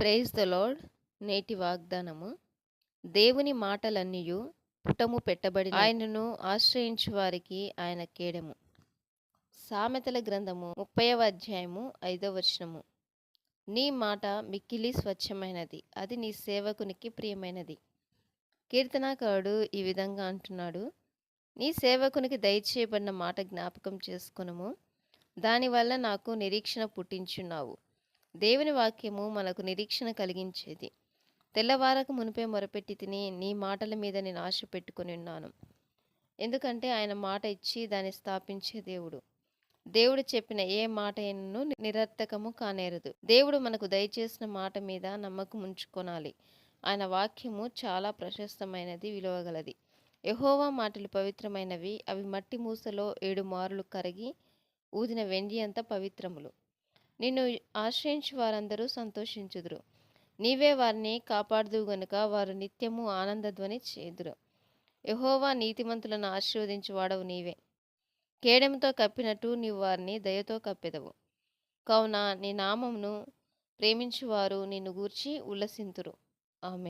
Praise the lord. నేటి వాగ్దానము. దేవుని మాటలన్నీయు పుటము పెట్టబడిన ఆయనను ఆశ్రయించు వారికి ఆయన కేడము. సామెతల గ్రంథము 30వ అధ్యాయము 5వ వచనము. నీ మాట మిక్కిలి స్వచ్ఛమైనది, అది నీ సేవకునికి ప్రియమైనది. కీర్తనాకారుడు ఈ విధంగా అంటున్నాడు, నీ సేవకునికి దయచేయబడిన మాట జ్ఞాపకం చేసుకొనుము, దానివల్ల నాకు నిరీక్షణ పుట్టించున్నావు. దేవుని వాక్యము మనకు నిరీక్షణ కలిగించేది. తెల్లవారకు మునిపే మొరపెట్టి తిని నీ మాటల మీద నేను ఆశ పెట్టుకుని ఉన్నాను. ఎందుకంటే ఆయన మాట ఇచ్చి దాన్ని స్థాపించే దేవుడు. దేవుడు చెప్పిన ఏ మాట అయినను నిరర్థకము కానేరదు. దేవుడు మనకు దయచేసిన మాట మీద నమ్మకం ఉంచుకొనాలి. ఆయన వాక్యము చాలా ప్రశస్తమైనది, విలువగలది. యెహోవా మాటలు పవిత్రమైనవి, అవి మట్టి మూసలో 7 మారులు కరిగి ఊదిన వెండి అంత పవిత్రములు. నిన్ను ఆశ్రయించు వారందరూ సంతోషించుదురు. నీవే వారిని కాపాడుదువు గనుక వారు నిత్యము ఆనందధ్వని చేదురు. యెహోవా నీతిమంతులను ఆశీర్వదించు వాడవు నీవే. కేడెముతో కప్పినట్టు నీవు వారిని దయతో కప్పెదవు. కావున నీ నామమును ప్రేమించువారు నిన్ను గూర్చి ఉల్లసింతురు. ఆమేన్.